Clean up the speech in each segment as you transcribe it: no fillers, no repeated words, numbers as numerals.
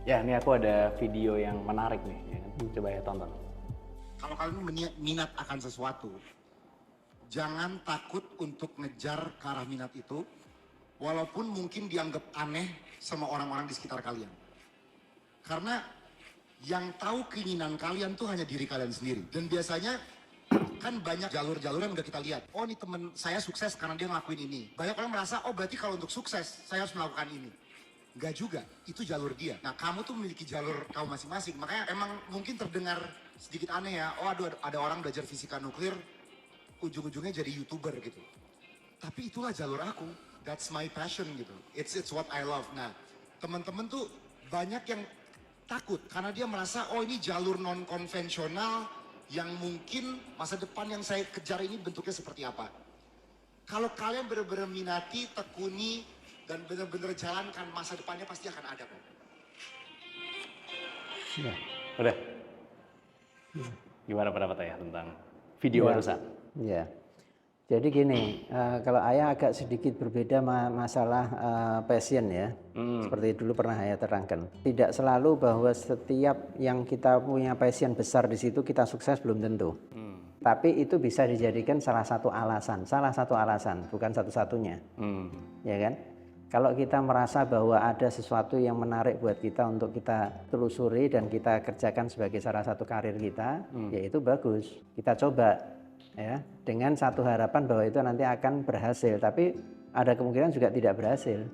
Ya, ini aku ada video yang menarik nih, ya kan? Coba ya tonton. Kalau kalian minat akan sesuatu, jangan takut untuk ngejar ke arah minat itu, walaupun mungkin dianggap aneh sama orang-orang di sekitar kalian. Karena yang tahu keinginan kalian tuh hanya diri kalian sendiri. Dan biasanya kan banyak jalur-jalur yang udah kita lihat. Oh, ini temen saya sukses karena dia ngelakuin ini. Banyak orang merasa, oh berarti kalau untuk sukses saya harus melakukan ini. Enggak juga, itu jalur dia. Nah, kamu tuh memiliki jalur kamu masing-masing. Makanya emang mungkin terdengar sedikit aneh ya. Oh, aduh, ada orang belajar fisika nuklir, ujung-ujungnya jadi YouTuber gitu. Tapi itulah jalur aku. That's my passion gitu. It's what I love. Nah, teman-teman tuh banyak yang takut karena dia merasa, oh ini jalur non konvensional yang mungkin masa depan yang saya kejar ini bentuknya seperti apa. Kalau kalian benar-benar minati, tekuni, dan benar-benar jalankan, masa depannya pasti akan ada kok. Ya, udah. Gimana pendapat Ayah tentang video barusan? Ya, jadi gini, kalau Ayah agak sedikit berbeda masalah passion ya. Seperti dulu pernah Ayah terangkan. Tidak selalu bahwa setiap yang kita punya passion besar di situ kita sukses belum tentu. Tapi itu bisa dijadikan salah satu alasan, bukan satu-satunya. Ya kan? Kalau kita merasa bahwa ada sesuatu yang menarik buat kita untuk kita telusuri dan kita kerjakan sebagai salah satu karir kita, ya itu bagus. Kita coba ya dengan satu harapan bahwa itu nanti akan berhasil, tapi ada kemungkinan juga tidak berhasil.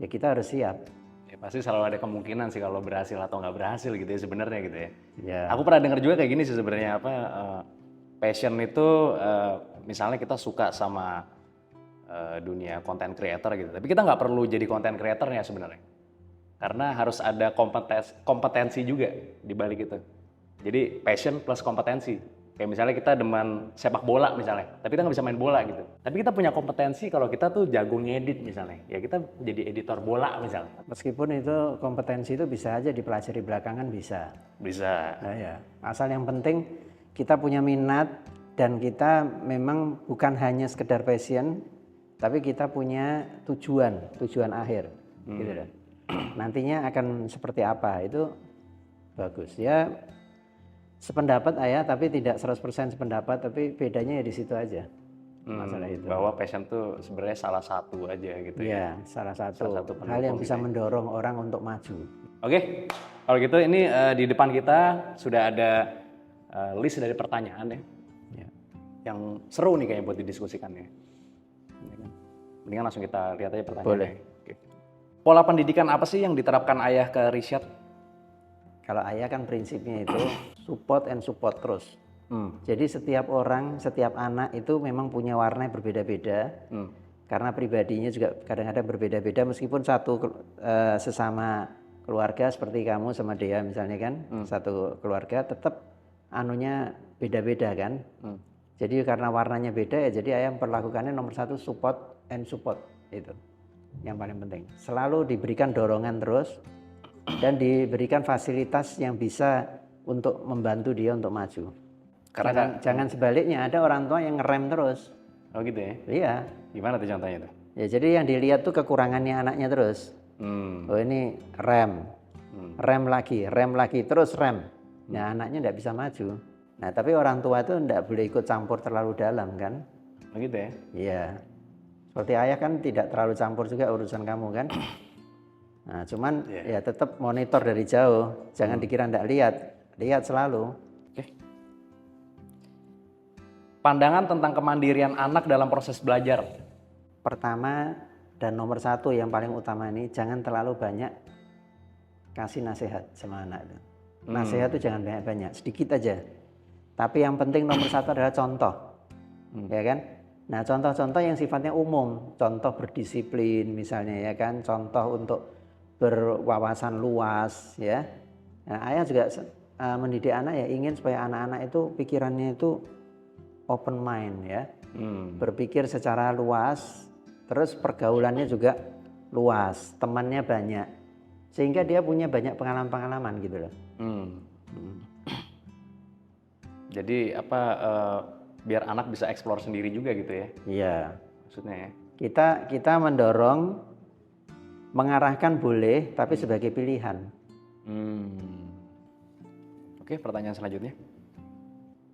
Ya kita harus siap. Ya, pasti selalu ada kemungkinan sih kalau berhasil atau nggak berhasil gitu ya sebenarnya gitu ya. Ya. Aku pernah dengar juga kayak gini sih sebenarnya passion itu misalnya kita suka sama dunia content creator gitu. Tapi kita nggak perlu jadi content creatornya sebenarnya. Karena harus ada kompetensi juga di balik itu. Jadi passion plus kompetensi. Kayak misalnya kita demen sepak bola misalnya, tapi kita nggak bisa main bola gitu. Tapi kita punya kompetensi kalau kita tuh jago ngedit misalnya. Ya kita jadi editor bola misalnya. Meskipun itu kompetensi itu bisa aja dipelajari belakangan bisa. Bisa. Nah, ya. Asal yang penting kita punya minat dan kita memang bukan hanya sekedar passion, tapi kita punya tujuan akhir gitu kan. Nantinya akan seperti apa itu bagus ya. Sependapat Ayah tapi tidak 100% sependapat, tapi bedanya ya di situ aja. Masalah itu. Bahwa passion tuh sebenarnya salah satu aja gitu ya. Ya, salah satu hal pendukung yang bisa gitu ya. mendorong orang untuk maju. Oke, kalau gitu ini di depan kita sudah ada list dari pertanyaan ya. Yang seru nih kayaknya buat didiskusikan ya. Mendingan langsung kita lihat aja pertanyaannya. Boleh. Oke. Pola pendidikan apa sih yang diterapkan Ayah ke Rishad? Kalau Ayah kan prinsipnya itu support and support terus. Jadi setiap orang, setiap anak itu memang punya warna yang berbeda-beda. Karena pribadinya juga kadang-kadang berbeda-beda meskipun sesama keluarga seperti kamu sama Dea misalnya kan, satu keluarga tetap anunya beda-beda kan. Jadi karena warnanya beda ya jadi Ayah memperlakukannya nomor satu support and support itu yang paling penting. Selalu diberikan dorongan terus dan diberikan fasilitas yang bisa untuk membantu dia untuk maju. Karena jangan sebaliknya ada orang tua yang ngerem terus. Oh gitu ya? Iya. Gimana tuh contohnya tuh? Ya jadi yang dilihat tuh kekurangannya anaknya terus. Oh ini rem lagi terus rem. Nah anaknya tidak bisa maju. Nah tapi orang tua itu tidak boleh ikut campur terlalu dalam kan? Oh gitu ya? Iya. Seperti Ayah kan tidak terlalu campur juga urusan kamu kan? Nah cuman ya tetap monitor dari jauh. Jangan dikira tidak lihat selalu. Pandangan tentang kemandirian anak dalam proses belajar. Pertama dan nomor satu yang paling utama ini jangan terlalu banyak kasih nasihat sama anak itu. Nasihat itu jangan banyak-banyak, sedikit aja. Tapi yang penting nomor satu adalah contoh, ya kan? Nah contoh-contoh yang sifatnya umum, contoh berdisiplin misalnya ya kan, contoh untuk berwawasan luas ya. Nah, Ayah juga mendidik anak ya ingin supaya anak-anak itu pikirannya itu open mind ya, berpikir secara luas, terus pergaulannya juga luas, temannya banyak, sehingga dia punya banyak pengalaman-pengalaman gitu loh. Jadi biar anak bisa eksplor sendiri juga gitu ya? Iya. Maksudnya ya? Kita mendorong, mengarahkan boleh, tapi sebagai pilihan. Hmm. Oke, pertanyaan selanjutnya.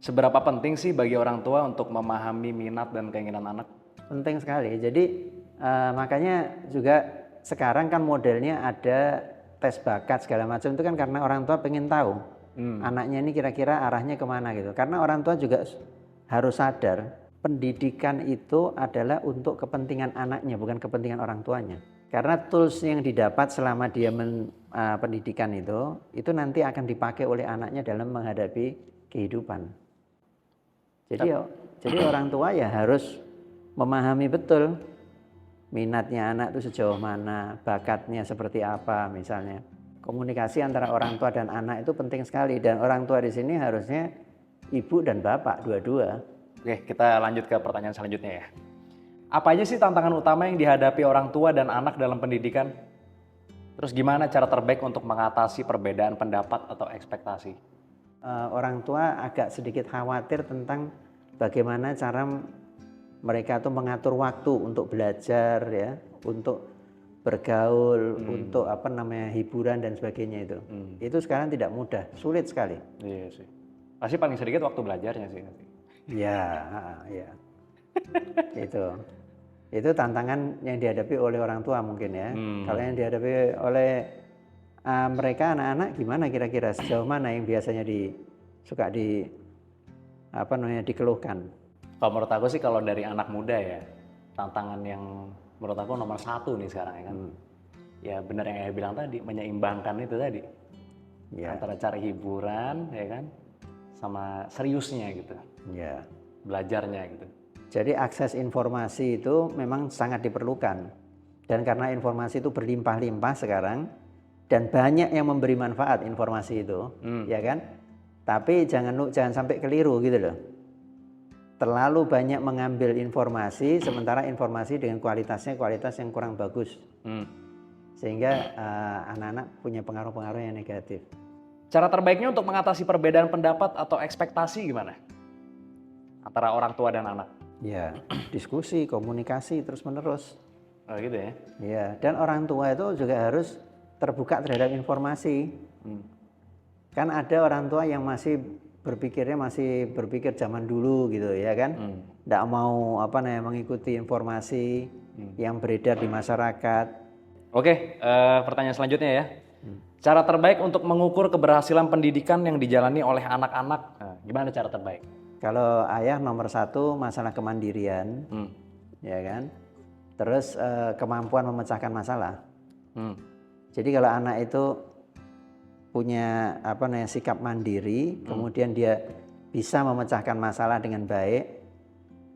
Seberapa penting sih bagi orang tua untuk memahami minat dan keinginan anak? Penting sekali. Jadi makanya juga sekarang kan modelnya ada tes bakat segala macam itu kan karena orang tua pengen tahu anaknya ini kira-kira arahnya kemana gitu. Karena orang tua juga harus sadar pendidikan itu adalah untuk kepentingan anaknya bukan kepentingan orang tuanya. Karena tools yang didapat selama dia pendidikan itu nanti akan dipakai oleh anaknya dalam menghadapi kehidupan. Jadi orang tua ya harus memahami betul minatnya anak itu sejauh mana, bakatnya seperti apa misalnya. Komunikasi antara orang tua dan anak itu penting sekali dan orang tua di sini harusnya ibu dan bapak dua-dua. Oke, kita lanjut ke pertanyaan selanjutnya ya. Apa aja sih tantangan utama yang dihadapi orang tua dan anak dalam pendidikan? Terus gimana cara terbaik untuk mengatasi perbedaan pendapat atau ekspektasi? Orang tua agak sedikit khawatir tentang bagaimana cara mereka tuh mengatur waktu untuk belajar ya, untuk bergaul, untuk hiburan dan sebagainya itu. Itu sekarang tidak mudah, sulit sekali. Iya sih. Pasti paling sedikit waktu belajarnya sih. Ya, ya. Itu tantangan yang dihadapi oleh orang tua mungkin ya. Kalau yang dihadapi oleh mereka anak-anak gimana kira-kira sejauh mana yang biasanya dikeluhkan? Kalau menurut aku sih kalau dari anak muda ya, tantangan yang menurut aku nomor 1 nih sekarang ya kan. Ya benar yang Ayah bilang tadi, menyeimbangkan itu tadi. Ya. Antara cari hiburan ya kan, sama seriusnya gitu. Ya. Belajarnya gitu. Jadi akses informasi itu memang sangat diperlukan. Dan karena informasi itu berlimpah-limpah sekarang, dan banyak yang memberi manfaat informasi itu, ya kan? Tapi jangan sampai keliru gitu loh. Terlalu banyak mengambil informasi, sementara informasi dengan kualitas yang kurang bagus. Sehingga anak-anak punya pengaruh-pengaruh yang negatif. Cara terbaiknya untuk mengatasi perbedaan pendapat atau ekspektasi gimana? Antara orang tua dan anak? Ya, diskusi, komunikasi terus-menerus. Oh gitu ya? Ya, dan orang tua itu juga harus terbuka terhadap informasi. Kan ada orang tua yang masih berpikir zaman dulu gitu ya kan, nggak mau mengikuti informasi yang beredar di masyarakat. Oke, pertanyaan selanjutnya ya. Cara terbaik untuk mengukur keberhasilan pendidikan yang dijalani oleh anak-anak, gimana cara terbaik? Kalau ayah nomor 1 masalah kemandirian, ya kan, terus kemampuan memecahkan masalah. Jadi kalau anak itu punya sikap mandiri, kemudian dia bisa memecahkan masalah dengan baik,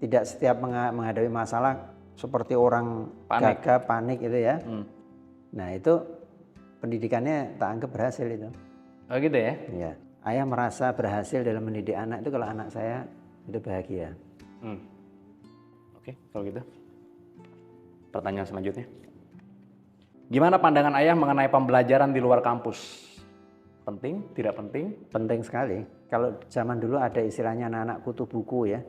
tidak setiap menghadapi masalah seperti orang gagap, panik itu ya. Nah itu pendidikannya tak anggap berhasil itu. Oh gitu ya? Ya, ayah merasa berhasil dalam mendidik anak itu kalau anak saya itu bahagia. Oke, kalau gitu. Pertanyaan selanjutnya. Gimana pandangan ayah mengenai pembelajaran di luar kampus? Penting, tidak penting? Penting sekali. Kalau zaman dulu ada istilahnya anak-anak kutu buku ya.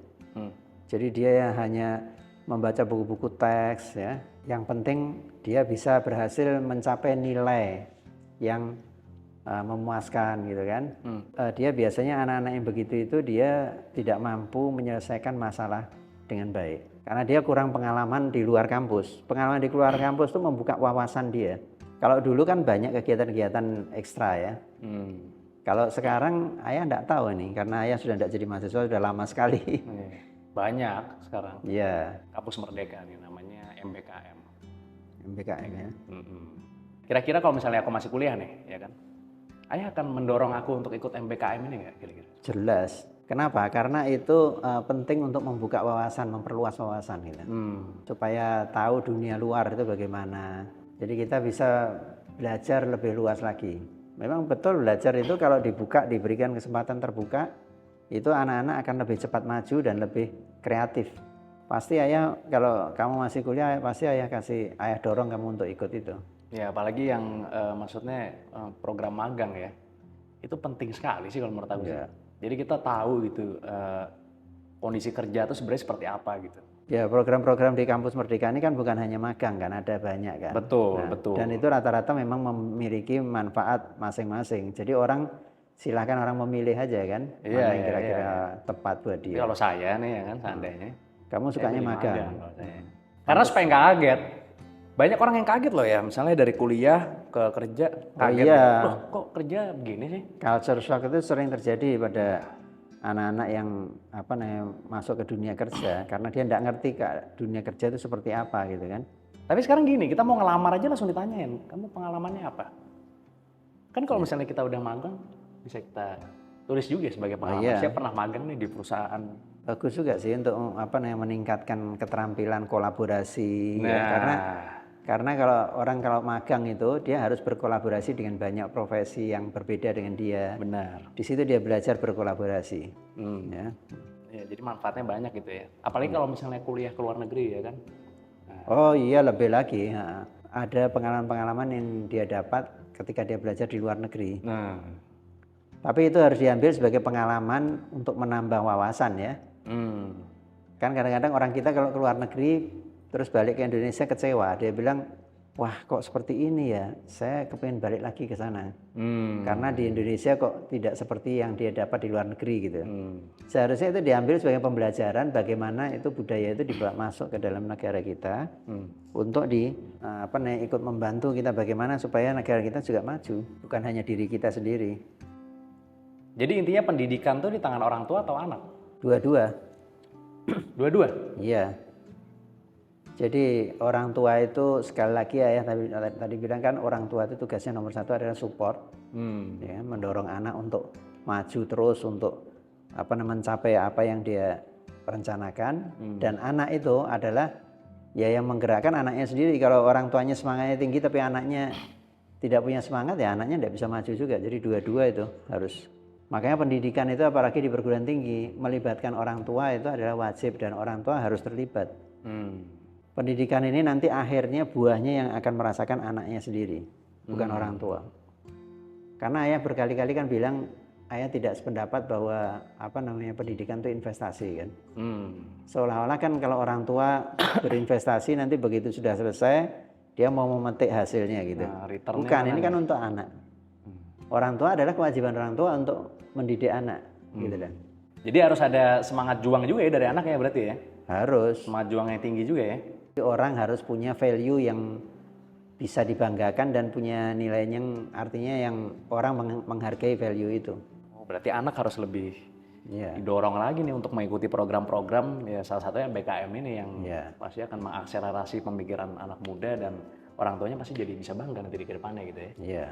Jadi dia hanya membaca buku-buku teks ya. Yang penting dia bisa berhasil mencapai nilai yang memuaskan gitu kan. Dia biasanya anak-anak yang begitu itu dia tidak mampu menyelesaikan masalah dengan baik. Karena dia kurang pengalaman di luar kampus. Pengalaman di luar kampus itu membuka wawasan dia. Kalau dulu kan banyak kegiatan-kegiatan ekstra ya. Kalau sekarang ayah enggak tahu nih, karena ayah sudah enggak jadi mahasiswa sudah lama sekali. Banyak sekarang. Iya. Kampus Merdeka nih namanya MBKM. MBKM ya. Kira-kira kalau misalnya aku masih kuliah nih, ya kan? Ayah akan mendorong aku untuk ikut MBKM ini nggak kira-kira? Jelas. Kenapa? Karena itu penting untuk membuka wawasan, memperluas wawasan gitu. Supaya tahu dunia luar itu bagaimana. Jadi kita bisa belajar lebih luas lagi. Memang betul belajar itu kalau dibuka, diberikan kesempatan terbuka, itu anak-anak akan lebih cepat maju dan lebih kreatif. Pasti ayah kalau kamu masih kuliah, pasti ayah dorong kamu untuk ikut itu. Ya apalagi yang maksudnya program magang ya, itu penting sekali sih kalau menurut aku. Jadi kita tahu gitu kondisi kerja itu sebenarnya seperti apa gitu. Ya, program-program di kampus Merdeka ini kan bukan hanya magang kan, ada banyak kan. Betul, betul. Dan itu rata-rata memang memiliki manfaat masing-masing. Jadi orang silakan orang memilih aja kan, mana yang kira-kira tepat buat Tapi dia. kalau saya nih ya kan seandainya. Kamu sukanya pilih magang. kalau saya. Karena supaya nggak kaget. Banyak orang yang kaget loh ya, misalnya dari kuliah ke kerja kaget. iya. Loh, kok kerja begini sih? Culture shock itu sering terjadi pada anak-anak yang masuk ke dunia kerja karena dia nggak ngerti dunia kerja itu seperti apa gitu kan. Tapi sekarang gini, kita mau ngelamar aja langsung ditanyain, kamu pengalamannya apa? Kan kalau misalnya kita udah magang, bisa kita tulis juga sebagai pengalaman. Saya pernah magang nih di perusahaan. Bagus juga sih untuk meningkatkan keterampilan kolaborasi ya. Karena kalau magang itu dia harus berkolaborasi dengan banyak profesi yang berbeda dengan dia. Benar. Di situ dia belajar berkolaborasi. Ya. Ya, jadi manfaatnya banyak gitu ya. Apalagi kalau misalnya kuliah ke luar negeri ya kan. Oh iya, lebih lagi. Ada pengalaman-pengalaman yang dia dapat ketika dia belajar di luar negeri. Tapi itu harus diambil sebagai pengalaman untuk menambah wawasan ya. Kan kadang-kadang orang kita kalau ke luar negeri terus balik ke Indonesia kecewa, dia bilang, wah kok seperti ini ya, saya kepingin balik lagi ke sana. Karena di Indonesia kok tidak seperti yang dia dapat di luar negeri gitu. Seharusnya itu diambil sebagai pembelajaran bagaimana itu budaya itu dibawa masuk ke dalam negara kita untuk ikut membantu kita bagaimana supaya negara kita juga maju, bukan hanya diri kita sendiri. Jadi intinya pendidikan tuh di tangan orang tua atau anak? Dua-dua. Dua-dua? Iya. Jadi orang tua itu sekali lagi ya tadi bilang kan orang tua itu tugasnya nomor satu adalah support, ya, mendorong anak untuk maju terus untuk mencapai apa yang dia rencanakan. Dan anak itu adalah ya yang menggerakkan anaknya sendiri. Kalau orang tuanya semangatnya tinggi tapi anaknya tidak punya semangat ya anaknya tidak bisa maju juga. Jadi dua-dua itu harus. Makanya pendidikan itu apalagi di perguruan tinggi melibatkan orang tua itu adalah wajib dan orang tua harus terlibat. Pendidikan ini nanti akhirnya buahnya yang akan merasakan anaknya sendiri, bukan orang tua. Karena ayah berkali-kali kan bilang ayah tidak sependapat bahwa pendidikan itu investasi kan. Seolah-olah kan kalau orang tua berinvestasi nanti begitu sudah selesai dia mau memetik hasilnya gitu. Bukan, ini kan untuk anak. Orang tua adalah kewajiban orang tua untuk mendidik anak gitu kan. Jadi harus ada semangat juang juga ya dari anak ya berarti ya? Harus. Semangat juangnya tinggi juga ya? Orang harus punya value yang bisa dibanggakan dan punya nilainya yang artinya yang orang menghargai value itu. Oh, berarti anak harus lebih didorong lagi nih untuk mengikuti program-program ya salah satunya BKM ini yang pasti akan mengakselerasi pemikiran anak muda dan orang tuanya pasti jadi bisa bangga nanti di kedepannya gitu ya. Iya.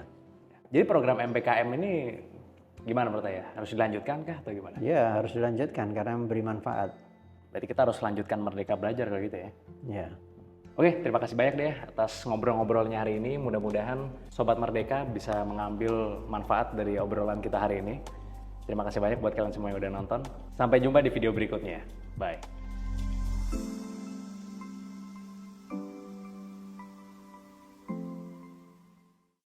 Jadi program MPKM ini gimana menurut saya? Harus dilanjutkan kah atau gimana? Iya, harus dilanjutkan karena memberi manfaat. Berarti kita harus lanjutkan Merdeka Belajar kalau gitu ya? Iya. Oke, terima kasih banyak deh atas ngobrol-ngobrolnya hari ini. Mudah-mudahan Sobat Merdeka bisa mengambil manfaat dari obrolan kita hari ini. Terima kasih banyak buat kalian semua yang udah nonton. Sampai jumpa di video berikutnya. Bye.